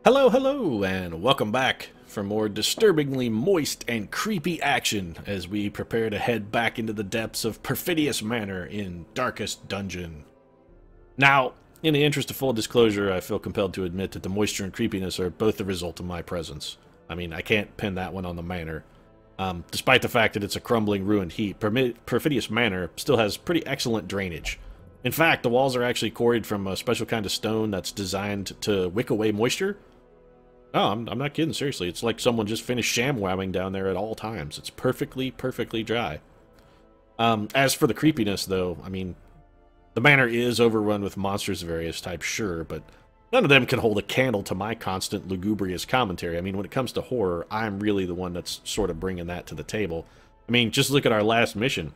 Hello, hello, and welcome back for more disturbingly moist and creepy action as we prepare to head back into the depths of Perfidious Manor in Darkest Dungeon. Now, in the interest of full disclosure, I feel compelled to admit that the moisture and creepiness are both the result of my presence. I mean, I can't pin that one on the manor. Despite the fact that it's a crumbling, ruined heap, Perfidious Manor still has pretty excellent drainage. In fact, the walls are actually quarried from a special kind of stone that's designed to wick away moisture. Oh, I'm not kidding, seriously. It's like someone just finished ShamWowing down there at all times. It's perfectly dry. As for the creepiness, though, I mean, the manor is overrun with monsters of various types, sure, but none of them can hold a candle to my constant lugubrious commentary. I mean, when it comes to horror, I'm really the one that's sort of bringing that to the table. I mean, just look at our last mission.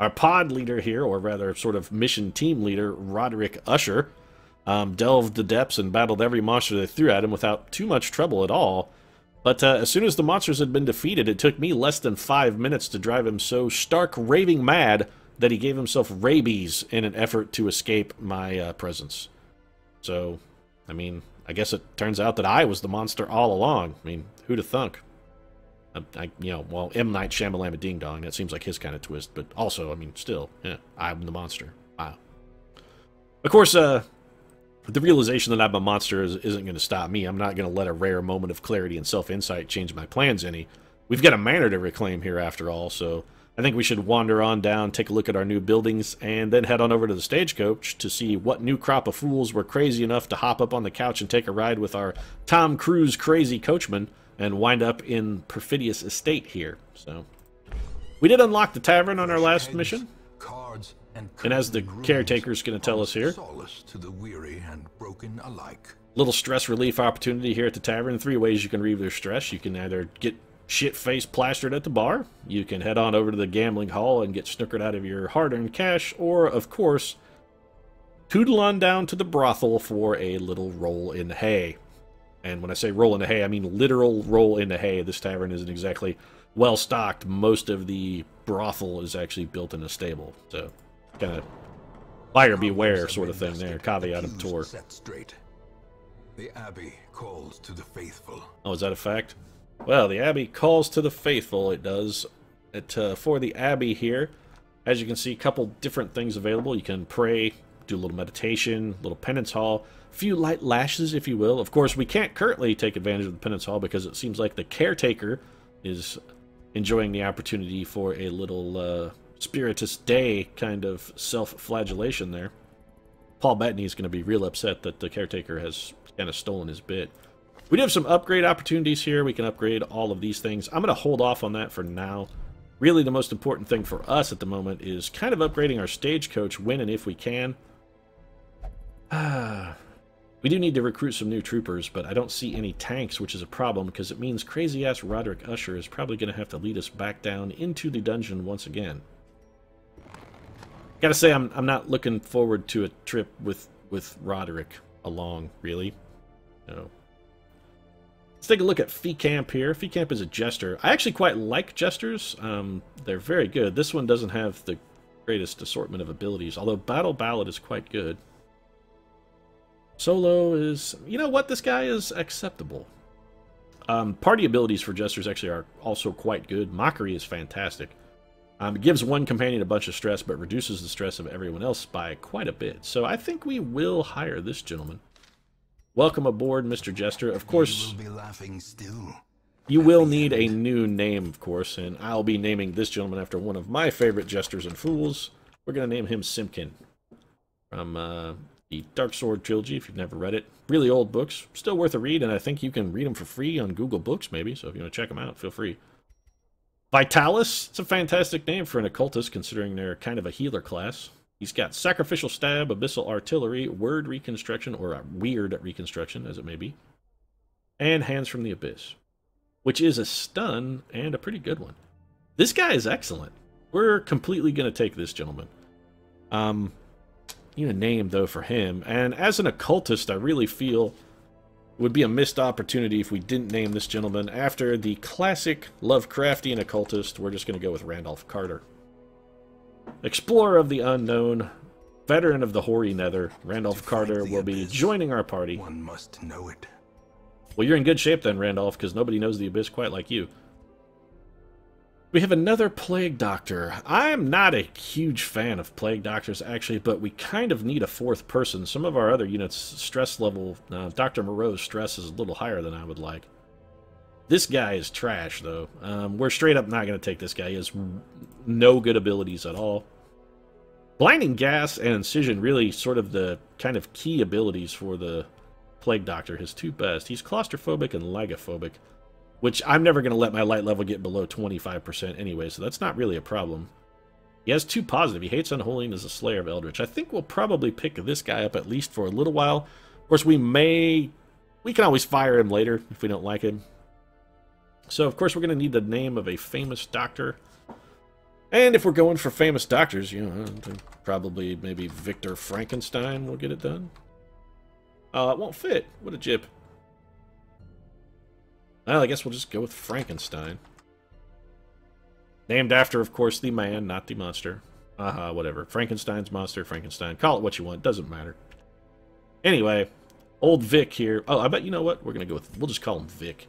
Our pod leader here, or rather sort of mission team leader, Roderick Usher, delved the depths and battled every monster they threw at him without too much trouble at all. But as soon as the monsters had been defeated, it took me less than 5 minutes to drive him so stark raving mad that he gave himself rabies in an effort to escape my presence. So, I mean, I guess it turns out that I was the monster all along. I mean, who'd have thunk? Well, M. Night Shyamalan Ding Dong, that seems like his kind of twist, but also, I mean, still, yeah, I'm the monster. Wow. Of course, the realization that I'm a monster isn't going to stop me. I'm not going to let a rare moment of clarity and self-insight change my plans any. We've got a manor to reclaim here after all, so I think we should wander on down, take a look at our new buildings, and then head on over to the stagecoach to see what new crop of fools were crazy enough to hop up on the couch and take a ride with our Tom Cruise crazy coachman and wind up in Perfidious Estate here. So, we did unlock the tavern on our last mission. And as the caretaker's going to tell us here, to the weary and broken alike. Little stress relief opportunity here at the tavern. 3 ways you can relieve your stress. You can either get shit-faced plastered at the bar, you can head on over to the gambling hall and get snookered out of your hard-earned cash, or, of course, tootle on down to the brothel for a little roll in the hay. And when I say roll in the hay, I mean literal roll in the hay. This tavern isn't exactly well-stocked. Most of the brothel is actually built in a stable, so kind of buyer beware sort of thing there. Caveat emptor. Set straight. The Abbey calls to the faithful. Oh, is that a fact? Well, the Abbey calls to the faithful, it does. For the Abbey here, as you can see, a couple different things available. You can pray, do a little meditation, a little penance hall, a few light lashes, if you will. Of course, we can't currently take advantage of the penance hall because it seems like the caretaker is enjoying the opportunity for a little Spiritus Day kind of self-flagellation there. Paul Bettany is going to be real upset that the caretaker has kind of stolen his bit. We do have some upgrade opportunities here. We can upgrade all of these things. I'm going to hold off on that for now. Really, the most important thing for us at the moment is kind of upgrading our stagecoach when and if we can. We do need to recruit some new troopers, but I don't see any tanks, which is a problem because it means crazy-ass Roderick Usher is probably going to have to lead us back down into the dungeon once again. Gotta say, I'm not looking forward to a trip with Roderick along, really. No. Let's take a look at Fee Camp here. Fee Camp is a jester. I actually quite like jesters. They're very good. This one doesn't have the greatest assortment of abilities, although Battle Ballad is quite good. Solo is... You know what? This guy is acceptable. Party abilities for jesters actually are also quite good. Mockery is fantastic. It gives one companion a bunch of stress, but reduces the stress of everyone else by quite a bit. So I think we will hire this gentleman. Welcome aboard, Mr. Jester. Of course, You will be laughing still. You will need a new name, of course, and I'll be naming this gentleman after one of my favorite jesters and fools. We're going to name him Simpkin. From the Dark Sword trilogy, if you've never read it. Really old books. Still worth a read, and I think you can read them for free on Google Books, maybe. So if you want to check them out, feel free. Vitalis, it's a fantastic name for an occultist, considering they're kind of a healer class. He's got Sacrificial Stab, Abyssal Artillery, Word Reconstruction, or Weird Reconstruction, as it may be, and Hands from the Abyss, which is a stun, and a pretty good one. This guy is excellent. We're completely going to take this gentleman. Need a name, though, for him, and as an occultist, I really feel it would be a missed opportunity if we didn't name this gentleman after the classic Lovecraftian occultist. We're just going to go with Randolph Carter. Explorer of the unknown, veteran of the hoary nether, Randolph Carter will be joining our party. One must know it. Well, you're in good shape then, Randolph, because nobody knows the Abyss quite like you. We have another Plague Doctor. I'm not a huge fan of Plague Doctors, actually, but we kind of need a fourth person. Some of our other units' stress level, Dr. Moreau's stress is a little higher than I would like. This guy is trash, though. We're straight up not going to take this guy. He has no good abilities at all. Blinding Gas and Incision, really sort of the kind of key abilities for the Plague Doctor. His two best. He's claustrophobic and lagophobic, which I'm never going to let my light level get below 25% anyway, so that's not really a problem. He has two positive. He hates Unholy and is a Slayer of Eldritch. I think we'll probably pick this guy up at least for a little while. Of course, we can always fire him later if we don't like him. So, of course, we're going to need the name of a famous doctor. And if we're going for famous doctors, you know, probably maybe Victor Frankenstein will get it done. It won't fit. What a jip. Well, I guess we'll just go with Frankenstein. Named after, of course, the man, not the monster. Whatever. Frankenstein's monster, Frankenstein. Call it what you want. Doesn't matter. Anyway, old Vic here. Oh, I bet you know what? We're going to go with... We'll just call him Vic.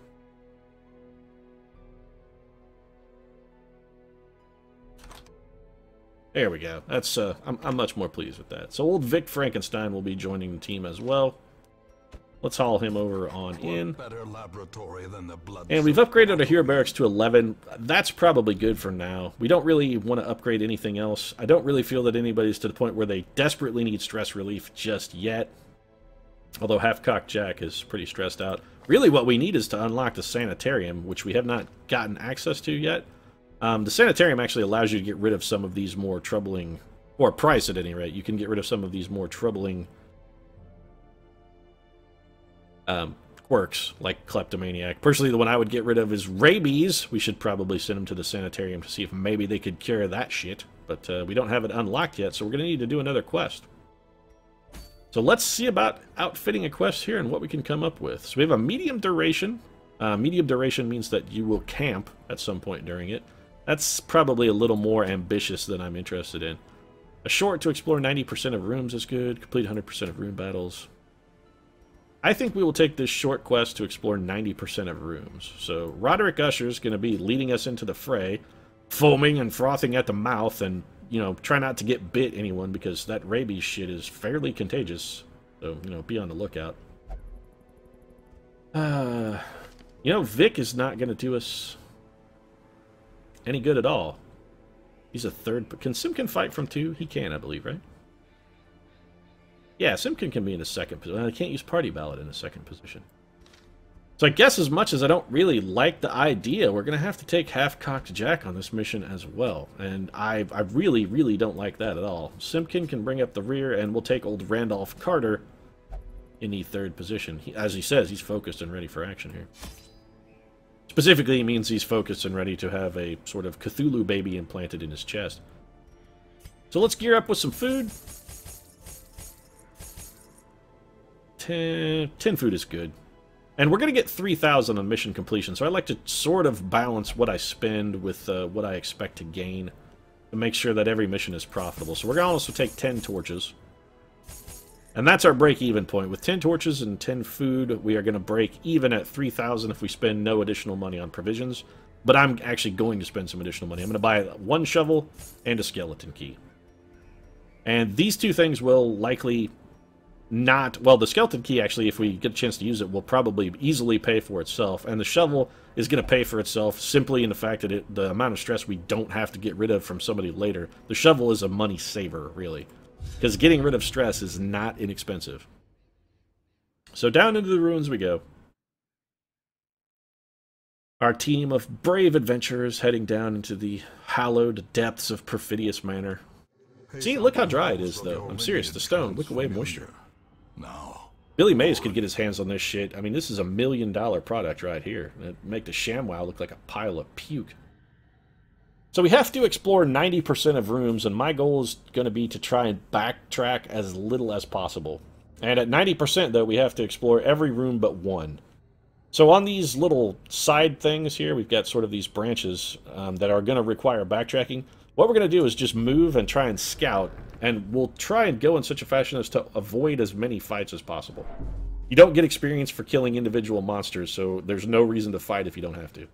There we go. That's I'm much more pleased with that. So old Vic Frankenstein will be joining the team as well. Let's haul him over on in. And we've upgraded our hero barracks to 11. That's probably good for now. We don't really want to upgrade anything else. I don't really feel that anybody's to the point where they desperately need stress relief just yet. Although Half-Cocked Jack is pretty stressed out. Really what we need is to unlock the Sanitarium, which we have not gotten access to yet. The Sanitarium actually allows you to get rid of some of these more troubling, or price at any rate. You can get rid of some of these more troubling quirks, like Kleptomaniac. Personally, the one I would get rid of is Rabies. We should probably send him to the Sanitarium to see if maybe they could cure that shit. But we don't have it unlocked yet, so we're going to need to do another quest. So let's see about outfitting a quest here and what we can come up with. So we have a medium duration. Medium duration means that you will camp at some point during it. That's probably a little more ambitious than I'm interested in. A short to explore 90% of rooms is good. Complete 100% of room battles. I think we will take this short quest to explore 90% of rooms. So Roderick Usher is going to be leading us into the fray, foaming and frothing at the mouth, and, you know, try not to get bit anyone because that rabies shit is fairly contagious. So, you know, be on the lookout. You know, Vic is not going to do us any good at all. He's a third... Can Simkin fight from 2? He can, I believe, right? Yeah, Simkin can be in the second position. I can't use Party Ballad in the second position. So I guess as much as I don't really like the idea, we're going to have to take Half-Cocked Jack on this mission as well. And I really, really don't like that at all. Simkin can bring up the rear, and we'll take old Randolph Carter in the third position. As he says, he's focused and ready for action here. Specifically, it means he's focused and ready to have a sort of Cthulhu baby implanted in his chest. So let's gear up with some food. 10 food is good. And we're going to get 3,000 on mission completion, so I like to sort of balance what I spend with what I expect to gain to make sure that every mission is profitable. So we're going to also take 10 torches. And that's our break-even point. With 10 torches and 10 food, we are going to break even at 3,000 if we spend no additional money on provisions. But I'm actually going to spend some additional money. I'm going to buy 1 shovel and a skeleton key. And these two things will likely not... Well, the skeleton key, actually, if we get a chance to use it, will probably easily pay for itself. And the shovel is going to pay for itself simply in the fact that the amount of stress we don't have to get rid of from somebody later. The shovel is a money saver, really. Because getting rid of stress is not inexpensive. So down into the ruins we go. Our team of brave adventurers heading down into the hallowed depths of Perfidious Manor. See, look how dry it is, though. I'm serious, the stone. Look away moisture. Billy Mays could get his hands on this shit. I mean, this is $1 million product right here. It'd make the ShamWow look like a pile of puke. So we have to explore 90% of rooms, and my goal is going to be to try and backtrack as little as possible. And at 90%, though, we have to explore every room but one. So on these little side things here, we've got sort of these branches that are going to require backtracking. What we're going to do is just move and try and scout, and we'll try and go in such a fashion as to avoid as many fights as possible. You don't get experience for killing individual monsters, so there's no reason to fight if you don't have to.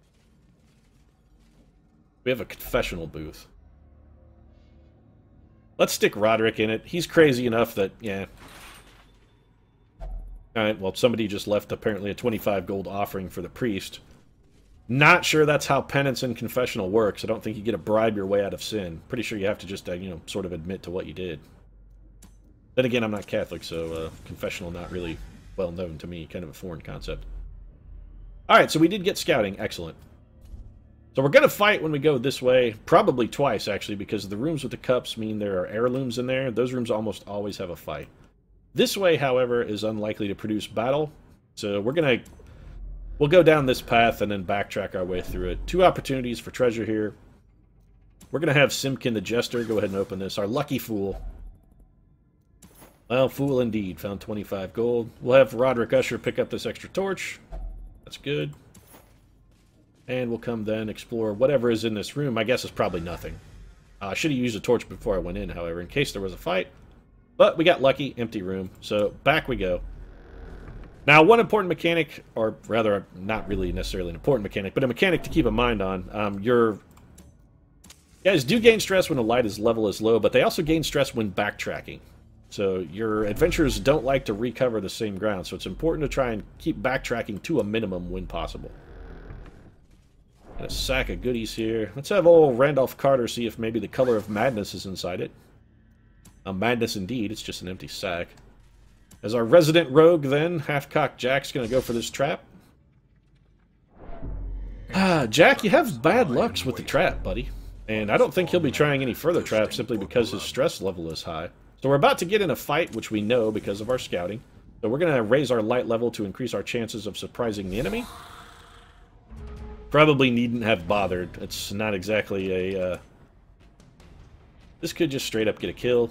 We have a confessional booth. Let's stick Roderick in it. He's crazy enough that, yeah. Alright, well, somebody just left apparently a 25 gold offering for the priest. Not sure that's how penance and confessional works. I don't think you get to bribe your way out of sin. Pretty sure you have to just, you know, sort of admit to what you did. Then again, I'm not Catholic, so confessional not really well known to me. Kind of a foreign concept. Alright, so we did get scouting. Excellent. So we're going to fight when we go this way. Probably twice, actually, because the rooms with the cups mean there are heirlooms in there. Those rooms almost always have a fight. This way, however, is unlikely to produce battle. So we'll go down this path and then backtrack our way through it. 2 opportunities for treasure here. We're going to have Simkin the Jester go ahead and open this. Our lucky fool. Well, fool indeed. Found 25 gold. We'll have Roderick Usher pick up this extra torch. That's good. And we'll come then explore whatever is in this room. I guess it's probably nothing. I should have used a torch before I went in, however, in case there was a fight. But we got lucky. Empty room. So back we go. Now, one important mechanic, or rather, not really necessarily an important mechanic, but a mechanic to keep in mind on, you guys do gain stress when a light level is low, but they also gain stress when backtracking. So your adventurers don't like to recover the same ground, so it's important to try and keep backtracking to a minimum when possible. Got a sack of goodies here. Let's have old Randolph Carter see if maybe the color of madness is inside it. A madness indeed, it's just an empty sack. As our resident rogue, then, Half-Cocked Jack's going to go for this trap. Jack, you have bad lucks with the trap, buddy. And I don't think he'll be trying any further traps simply because his stress level is high. So we're about to get in a fight, which we know because of our scouting. So we're going to raise our light level to increase our chances of surprising the enemy. Probably needn't have bothered. It's not exactly a... This could just straight up get a kill.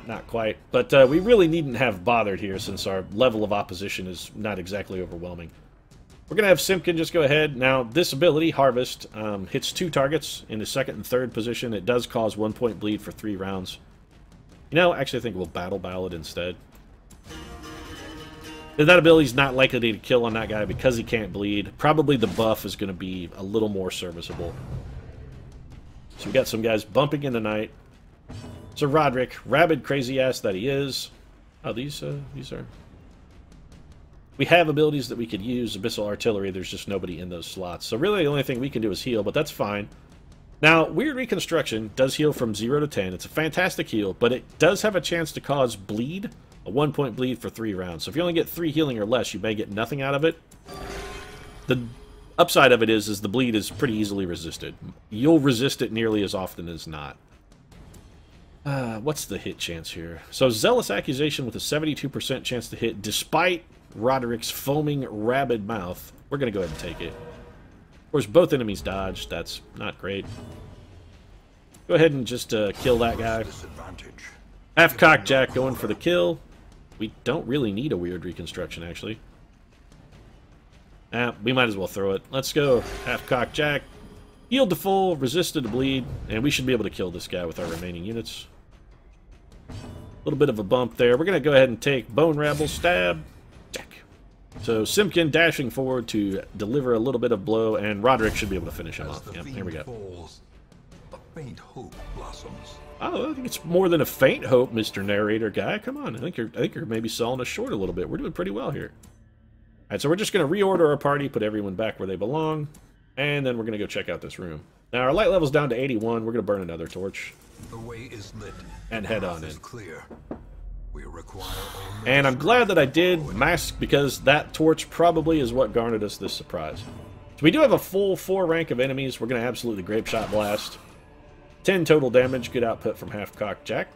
Not quite. But we really needn't have bothered here since our level of opposition is not exactly overwhelming. We're going to have Simkin just go ahead. Now, this ability, Harvest, hits 2 targets in the 2nd and 3rd position. It does cause 1 point bleed for 3 rounds. You know, actually I think we'll Battle Ballad instead. That ability's not likely to kill on that guy because he can't bleed. Probably the buff is going to be a little more serviceable. So we got some guys bumping in the night. So Roderick, rabid crazy ass that he is. Oh, these are... We have abilities that we could use. Abyssal Artillery, there's just nobody in those slots. So really the only thing we can do is heal, but that's fine. Now, Weird Reconstruction does heal from 0 to 10. It's a fantastic heal, but it does have a chance to cause bleed. A 1 point bleed for 3 rounds. So if you only get 3 healing or less, you may get nothing out of it. The upside of it is the bleed is pretty easily resisted. You'll resist it nearly as often as not. What's the hit chance here? So Zealous Accusation with a 72% chance to hit, despite Roderick's foaming rabid mouth. We're going to go ahead and take it. Of course, both enemies dodged. That's not great. Go ahead and just kill that guy. Half-Cocked Jack going for the kill. We don't really need a Weird Reconstruction, actually. We might as well throw it. Let's go. Half-Cocked Jack. Healed to full, resisted to bleed, and we should be able to kill this guy with our remaining units. A little bit of a bump there. We're going to go ahead and take Bone Rabble, stab, Jack. So Simkin dashing forward to deliver a little bit of blow, and Roderick should be able to finish him off. Yep, here we go. Falls, a faint hope blossoms. Oh, I think it's more than a faint hope, Mr. Narrator guy. Come on, I think you're maybe selling us short a little bit. We're doing pretty well here. All right, so we're just going to reorder our party, put everyone back where they belong, and then we're going to go check out this room. Now, our light level's down to 81. We're going to burn another torch. The way is lit. And head on in. Clear. We require and I'm glad that I did mask, because that torch probably is what garnered us this surprise. So we do have a full 4 rank of enemies. We're going to absolutely Grape Shot Blast. 10 total damage, good output from Half-Cocked Jack.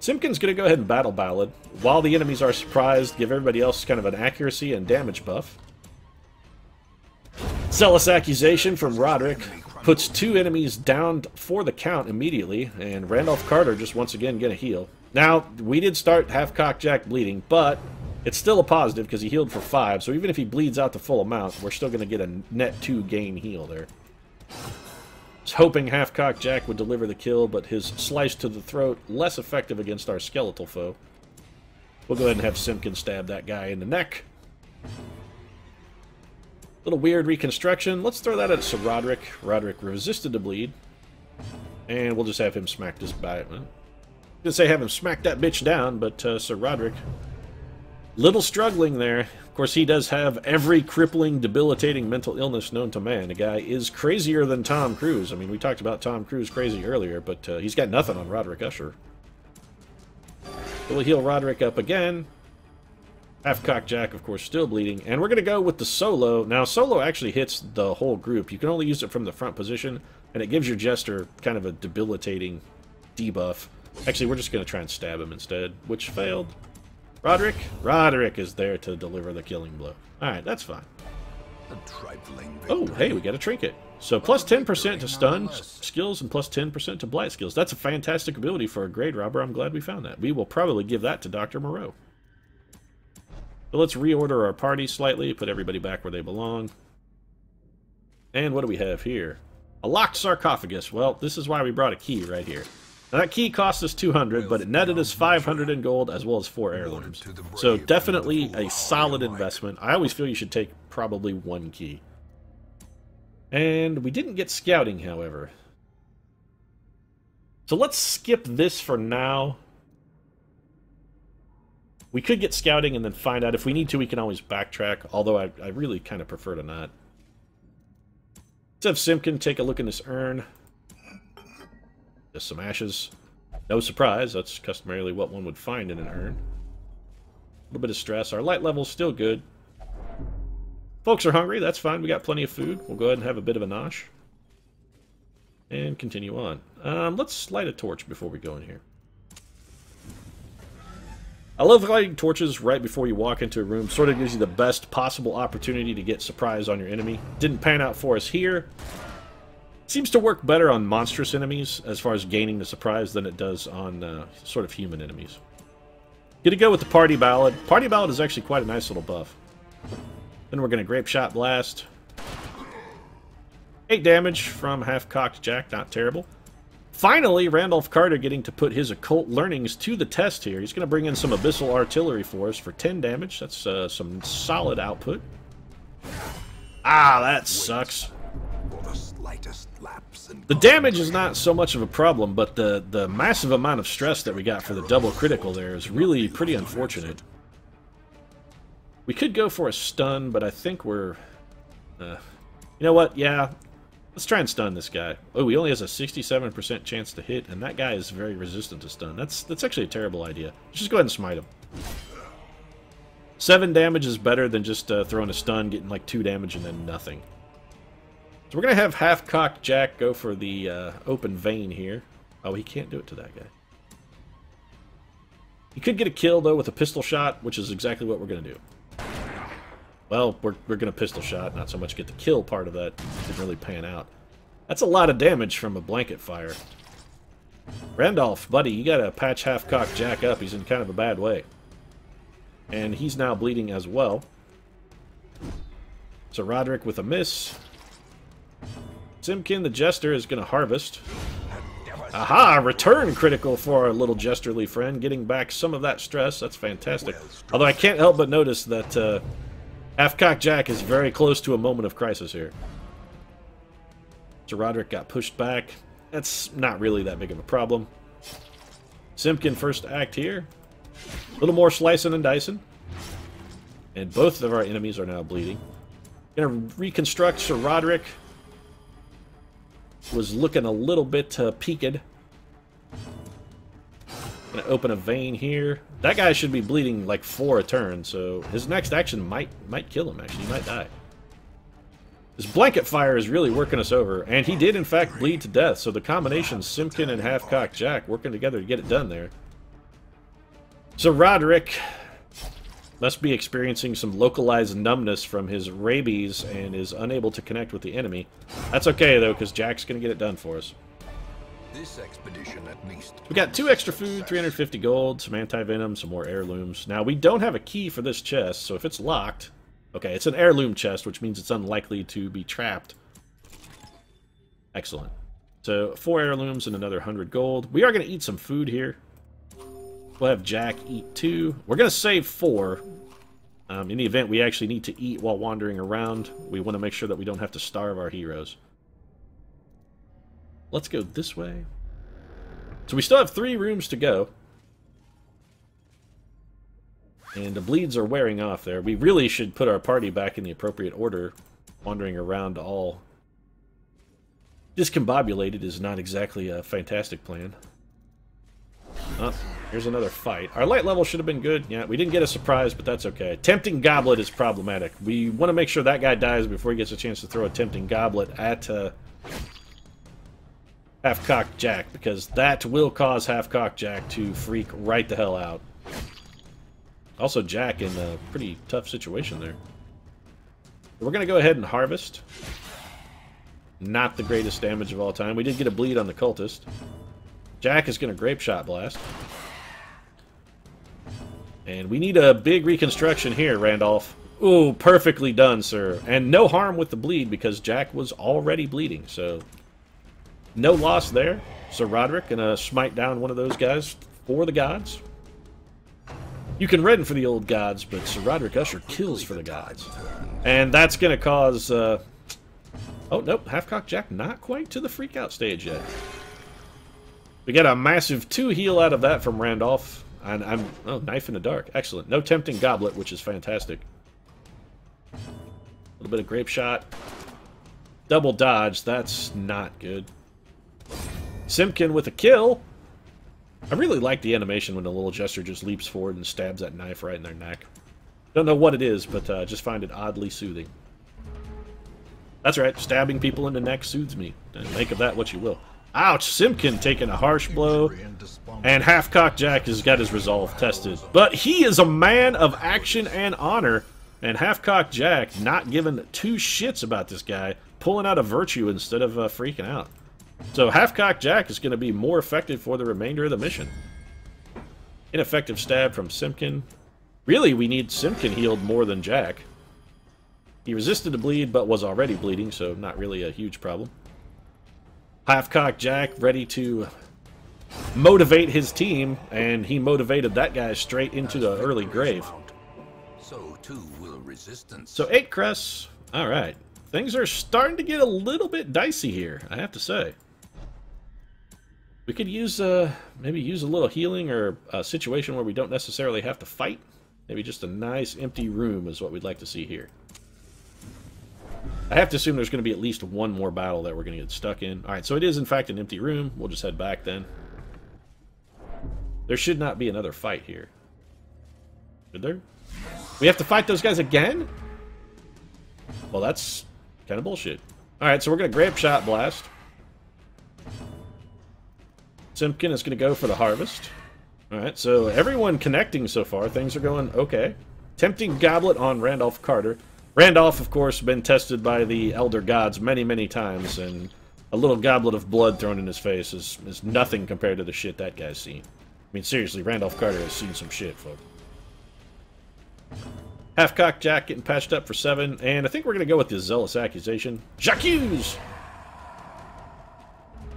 Simkin's going to go ahead and Battle Ballad. While the enemies are surprised, give everybody else kind of an accuracy and damage buff. Zealous Accusation from Roderick puts 2 enemies down for the count immediately, and Randolph Carter just once again get a heal. Now, we did start Half-Cocked Jack bleeding, but it's still a positive because he healed for 5, so even if he bleeds out the full amount, we're still going to get a net 2 gain heal there. I was hoping Half-Cocked Jack would deliver the kill, but his slice to the throat less effective against our skeletal foe. We'll go ahead and have Simpkin stab that guy in the neck. Little weird reconstruction. Let's throw that at Sir Roderick. Roderick resisted the bleed. And we'll just have him smack this guy. Well, I was gonna say have him smack that bitch down, but Sir Roderick, little struggling there. Of course, he does have every crippling, debilitating mental illness known to man. The guy is crazier than Tom Cruise. I mean, we talked about Tom Cruise crazy earlier, but he's got nothing on Roderick Usher. We'll heal Roderick up again. Half-cocked Jack, of course, still bleeding. And we're going to go with the solo. Now, solo actually hits the whole group. You can only use it from the front position, and it gives your Jester kind of a debilitating debuff. Actually, we're just going to try and stab him instead, which failed. Roderick? Roderick is there to deliver the killing blow. Alright, that's fine. Oh, hey, we got a trinket. So plus 10% to stun skills and plus 10% to blight skills. That's a fantastic ability for a grade robber. I'm glad we found that. We will probably give that to Dr. Moreau. So let's reorder our party slightly, put everybody back where they belong. And what do we have here? A locked sarcophagus. Well, this is why we brought a key right here. Now that key cost us 200, but it netted us 500 in gold as well as 4 heirlooms. So definitely a solid investment. I always feel you should take probably 1 key. And we didn't get scouting, however. So let's skip this for now. We could get scouting and then find out. If we need to, we can always backtrack, although I really kind of prefer to not. Let's have Simpkin take a look in this urn. Just some ashes. No surprise, that's customarily what one would find in an urn. A little bit of stress. Our light level's still good. Folks are hungry, that's fine. We got plenty of food. We'll go ahead and have a bit of a nosh. And continue on. Let's light a torch before we go in here. I love lighting torches right before you walk into a room. Sort of gives you the best possible opportunity to get surprise on your enemy. Didn't pan out for us here. Seems to work better on monstrous enemies as far as gaining the surprise than it does on sort of human enemies. Gonna go with the Party Ballad. Party Ballad is actually quite a nice little buff. Then we're gonna Grape Shot Blast. 8 damage from Half-Cocked Jack, not terrible. Finally, Randolph Carter getting to put his occult learnings to the test here. He's gonna bring in some Abyssal Artillery for us for 10 damage. That's some solid output. Ah, that sucks. The damage is not so much of a problem, but the massive amount of stress that we got for the double critical there is really pretty unfortunate. We could go for a stun, but I think we're... you know what? Yeah, let's try and stun this guy. Oh, he only has a 67% chance to hit, and that guy is very resistant to stun. That's actually a terrible idea. Just go ahead and smite him. 7 damage is better than just throwing a stun, getting like 2 damage and then nothing. So we're going to have Half-Cocked Jack go for the open vein here. Oh, he can't do it to that guy. He could get a kill, though, with a pistol shot, which is exactly what we're going to do. Well, we're going to pistol shot, not so much get the kill part of that. Didn't really pan out. That's a lot of damage from a blanket fire. Randolph, buddy, you got to patch Half-Cocked Jack up. He's in kind of a bad way. And he's now bleeding as well. So Roderick with a miss. Simpkin, the Jester, is going to harvest. Aha! Return critical for our little Jesterly friend, getting back some of that stress. That's fantastic. Although I can't help but notice that Half-Cocked Jack is very close to a moment of crisis here. So Roderick got pushed back. That's not really that big of a problem. Simpkin first act here. A little more slicing and dicing. And both of our enemies are now bleeding. Gonna reconstruct Sir Roderick. Was looking a little bit peaked. Gonna open a vein here. That guy should be bleeding like 4 a turn, so his next action might kill him, actually. He might die. This blanket fire is really working us over, and he did in fact bleed to death, so the combination Simpkin and Half-Cocked Jack working together to get it done there. So Roderick must be experiencing some localized numbness from his rabies and is unable to connect with the enemy. That's okay, though, because Jack's going to get it done for us. This expedition at least. We got 2 extra food, 350 gold, some anti-venom, some more heirlooms. Now, we don't have a key for this chest, so if it's locked... Okay, it's an heirloom chest, which means it's unlikely to be trapped. Excellent. So, 4 heirlooms and another 100 gold. We are going to eat some food here. We'll have Jack eat 2. We're going to save 4. In the event we actually need to eat while wandering around, we want to make sure that we don't have to starve our heroes. Let's go this way. So we still have 3 rooms to go. And the bleeds are wearing off there. We really should put our party back in the appropriate order. Wandering around all discombobulated is not exactly a fantastic plan. Oh, here's another fight. Our light level should have been good. Yeah, we didn't get a surprise, but that's okay. Tempting Goblet is problematic. We want to make sure that guy dies before he gets a chance to throw a Tempting Goblet at Half-Cocked Jack, because that will cause Half-Cocked Jack to freak right the hell out. Also, Jack in a pretty tough situation there. We're going to go ahead and harvest. Not the greatest damage of all time. We did get a bleed on the cultist. Jack is going to Grape Shot Blast. And we need a big reconstruction here, Randolph. Ooh, perfectly done, sir. And no harm with the bleed because Jack was already bleeding, so no loss there. Sir Roderick going to smite down one of those guys for the gods. You can redden for the old gods, but Sir Roderick Usher kills for the gods. And that's going to cause... oh, nope. Half-Cocked Jack not quite to the freak-out stage yet. We get a massive 2 heal out of that from Randolph. And oh, Knife in the Dark. Excellent. No Tempting Goblet, which is fantastic. A little bit of Grape Shot. Double dodge. That's not good. Simpkin with a kill. I really like the animation when the little jester just leaps forward and stabs that knife right in their neck. Don't know what it is, but I just find it oddly soothing. That's right, stabbing people in the neck soothes me. And make of that what you will. Ouch! Simpkin taking a harsh blow. And Half-Cocked Jack has got his resolve tested. But he is a man of action and honor. And Half-Cocked Jack not giving 2 shits about this guy. Pulling out a virtue instead of freaking out. So Half-Cocked Jack is going to be more effective for the remainder of the mission. Ineffective stab from Simpkin. Really, we need Simpkin healed more than Jack. He resisted the bleed, but was already bleeding, so not really a huge problem. Half-Cocked Jack ready to motivate his team, and he motivated that guy straight into the early grave. So too will resistance. So 8 crests. Alright. Things are starting to get a little bit dicey here, I have to say. We could use, maybe use a little healing or a situation where we don't necessarily have to fight. Maybe just a nice empty room is what we'd like to see here. I have to assume there's going to be at least one more battle that we're going to get stuck in. Alright, so it is in fact an empty room. We'll just head back then. There should not be another fight here. Should there? We have to fight those guys again? Well, that's kind of bullshit. Alright, so we're going to Grape Shot Blast. Simpkin is going to go for the Harvest. Alright, so everyone connecting so far. Things are going okay. Tempting Goblet on Randolph Carter. Randolph, of course, been tested by the Elder Gods many, many times, and a little goblet of blood thrown in his face is nothing compared to the shit that guy's seen. I mean, seriously, Randolph Carter has seen some shit, folks. Half-Cocked Jack getting patched up for 7, and I think we're going to go with the Zealous Accusation. J'accuse!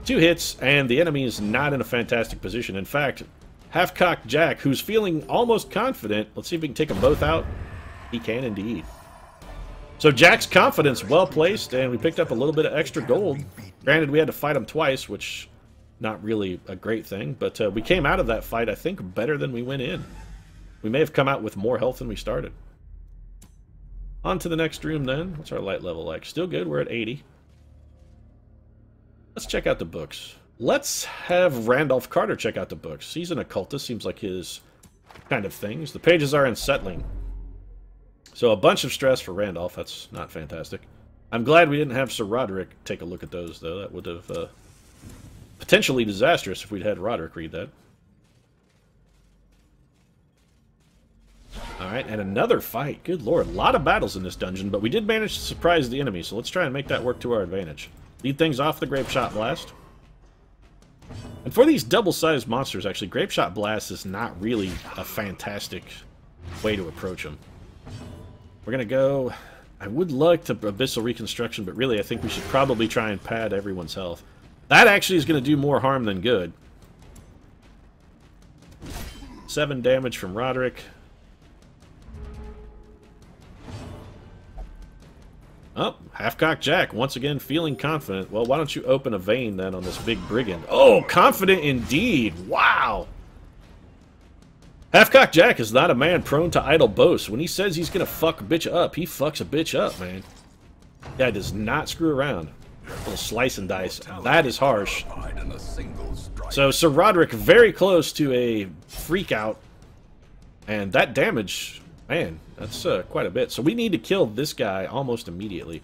2 hits, and the enemy is not in a fantastic position. In fact, Half-Cocked Jack, who's feeling almost confident, let's see if we can take them both out. He can indeed. So Jack's confidence well placed, and we picked up a little bit of extra gold. Granted, we had to fight him twice, which not really a great thing, but we came out of that fight, I think, better than we went in. We may have come out with more health than we started. On to the next room, then. What's our light level like? Still good, we're at 80. Let's check out the books. Let's have Randolph Carter check out the books. He's an occultist, seems like his kind of things. The pages are unsettling. So a bunch of stress for Randolph. That's not fantastic. I'm glad we didn't have Sir Roderick take a look at those, though. That would have potentially disastrous if we'd had Roderick read that. Alright, and another fight. Good lord. A lot of battles in this dungeon, but we did manage to surprise the enemy, so let's try and make that work to our advantage. Lead things off the Grape Shot Blast. And for these double-sized monsters, actually, Grape Shot Blast is not really a fantastic way to approach them. We're going to go... I would like to Abyssal Reconstruction, but really I think we should probably try and pad everyone's health. That actually is going to do more harm than good. 7 damage from Roderick. Oh, Half-Cocked Jack, once again feeling confident. Well, why don't you open a vein then on this big brigand? Oh, confident indeed! Wow! Half-Cocked Jack is not a man prone to idle boasts. When he says he's gonna fuck a bitch up, he fucks a bitch up, man. Guy does not screw around. A little slice and dice. That is harsh. So Sir Roderick very close to a freak out. And that damage, man, that's quite a bit. So we need to kill this guy almost immediately.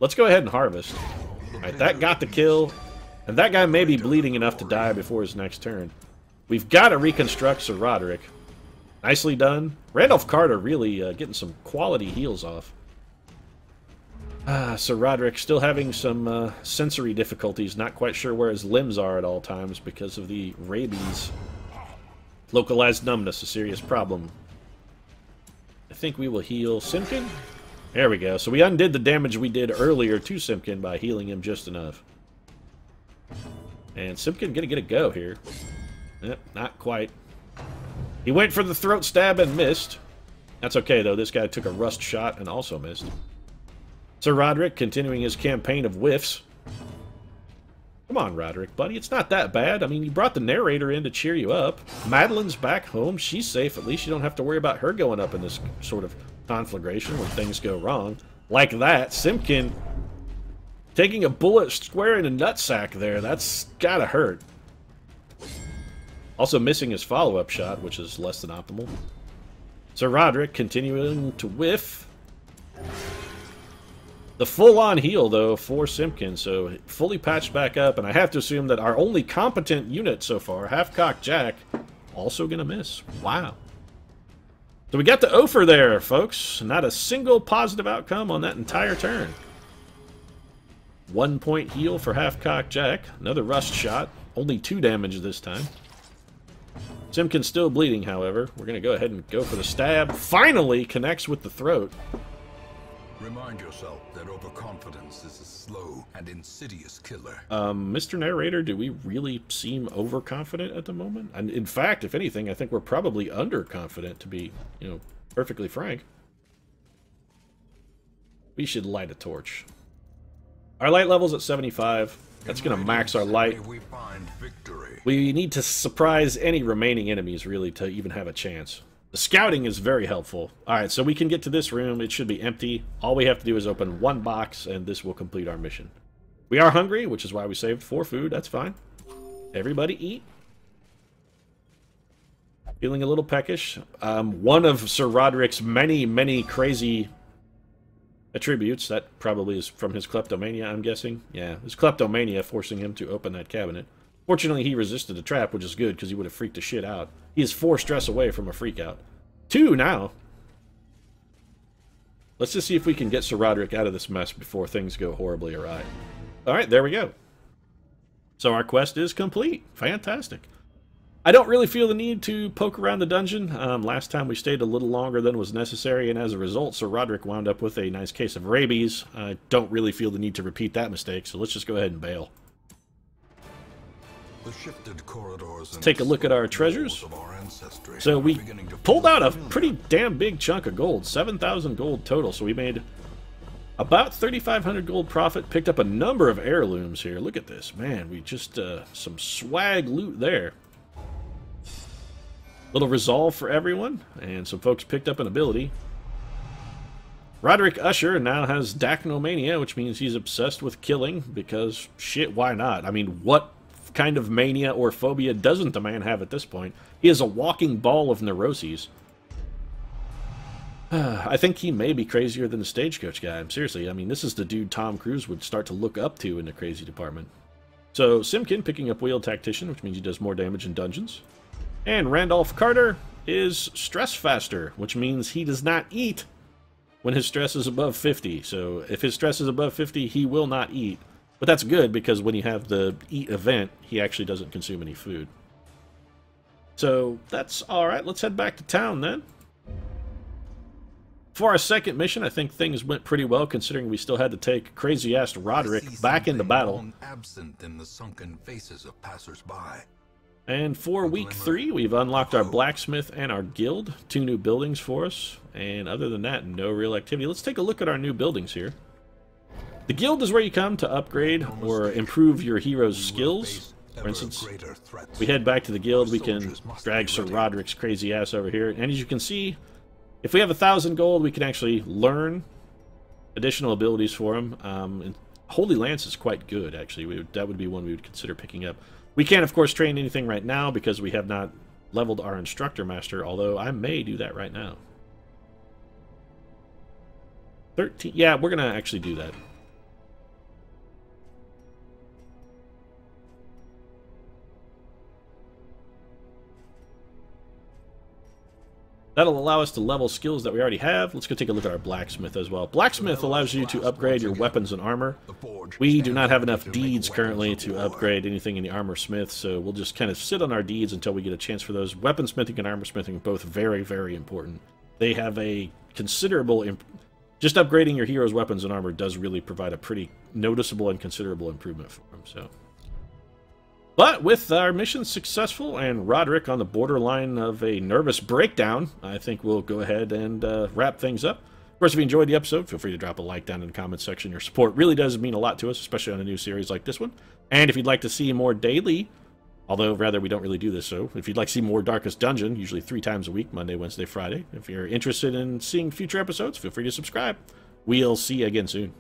Let's go ahead and harvest. Alright, that got the kill. And that guy may be bleeding enough to die before his next turn. We've got to reconstruct Sir Roderick. Nicely done. Randolph Carter really getting some quality heals off. Sir Roderick still having some sensory difficulties. Not quite sure where his limbs are at all times because of the rabies. Localized numbness, a serious problem. I think we will heal Simpkin. There we go. So we undid the damage we did earlier to Simpkin by healing him just enough. And Simpkin gonna get a go here. Not quite. He went for the throat stab and missed. That's okay, though. This guy took a rust shot and also missed. Sir Roderick continuing his campaign of whiffs. Come on, Roderick, buddy. It's not that bad. I mean, you brought the narrator in to cheer you up. Madeline's back home. She's safe. At least you don't have to worry about her going up in this sort of conflagration when things go wrong. Like that. Simpkin taking a bullet square in a nutsack there. That's gotta hurt. Also missing his follow-up shot, which is less than optimal. Sir Roderick continuing to whiff. The full-on heal, though, for Simpkin, so fully patched back up, and I have to assume that our only competent unit so far, Half-Cocked Jack, also gonna miss. Wow. So we got the Ophir there, folks. Not a single positive outcome on that entire turn. 1 point heal for Half-Cocked Jack. Another rust shot. Only 2 damage this time. Simpkin's still bleeding, however. We're going to go ahead and go for the stab. Finally connects with the throat. Remind yourself that overconfidence is a slow and insidious killer. Mr. Narrator, do we really seem overconfident at the moment? And in fact, if anything, I think we're probably underconfident, to be, perfectly frank. We should light a torch. Our light level's at 75. That's going to max our light. We need to surprise any remaining enemies, really, to even have a chance. The scouting is very helpful. Alright, so we can get to this room. It should be empty. All we have to do is open 1 box, and this will complete our mission. We are hungry, which is why we saved 4 food. That's fine. Everybody eat. Feeling a little peckish. One of Sir Roderick's many, many crazy attributes. That probably is from his kleptomania, I'm guessing. Yeah, his kleptomania forcing him to open that cabinet. Fortunately, he resisted the trap, which is good, because he would have freaked the shit out. He is 4 stress away from a freak out. 2 now. Let's just see if we can get Sir Roderick out of this mess before things go horribly awry. Alright, there we go. So our quest is complete. Fantastic. I don't really feel the need to poke around the dungeon. Last time we stayed a little longer than was necessary, and as a result, Sir Roderick wound up with a nice case of rabies. I don't really feel the need to repeat that mistake, so let's just go ahead and bail. Let's take a look at our treasures. So we pulled out a pretty damn big chunk of gold, 7,000 gold total. So we made about 3,500 gold profit, picked up a number of heirlooms here. Look at this, man. We just, some swag loot there. Little resolve for everyone, and some folks picked up an ability. Roderick Usher now has Dachnomania, which means he's obsessed with killing, because, shit, why not? I mean, what kind of mania or phobia doesn't the man have at this point? He is a walking ball of neuroses. I think he may be crazier than the Stagecoach guy. Seriously, I mean, this is the dude Tom Cruise would start to look up to in the crazy department. So, Simpkin picking up Wheel Tactician, which means he does more damage in dungeons. And Randolph Carter is Stress Faster, which means he does not eat when his stress is above 50. So, if his stress is above 50, he will not eat. But that's good, because when you have the eat event, he actually doesn't consume any food. So, that's alright. Let's head back to town, then. For our second mission, I think things went pretty well, considering we still had to take crazy-ass Roderick back into battle. Absent in the sunken faces of passers-by. And for week 3, we've unlocked our blacksmith and our guild. 2 new buildings for us. And other than that, no real activity. Let's take a look at our new buildings here. The guild is where you come to upgrade or improve your hero's skills. For instance, we head back to the guild, we can drag Sir Roderick's crazy ass over here. And as you can see, if we have 1,000 gold, we can actually learn additional abilities for him. And Holy Lance is quite good, actually. That would be one we would consider picking up. We can't, of course, train anything right now because we have not leveled our Instructor Master, although I may do that right now. 13. Yeah, we're going to actually do that. That'll allow us to level skills that we already have. Let's go take a look at our blacksmith as well. Blacksmith allows you to upgrade your weapons and armor. We do not have enough deeds currently to upgrade anything in the armor smith, so we'll just kind of sit on our deeds until we get a chance for those. Weaponsmithing and armor smithing are both very, very important. They have a considerable... Just upgrading your hero's weapons and armor does really provide a pretty noticeable and considerable improvement for them, so... But with our mission successful and Roderick on the borderline of a nervous breakdown, I think we'll go ahead and wrap things up. Of course, if you enjoyed the episode, feel free to drop a like down in the comments section. Your support really does mean a lot to us, especially on a new series like this one. And if you'd like to see more daily, although rather we don't really do this, so if you'd like to see more Darkest Dungeon, usually 3 times a week, Monday, Wednesday, Friday. If you're interested in seeing future episodes, feel free to subscribe. We'll see you again soon.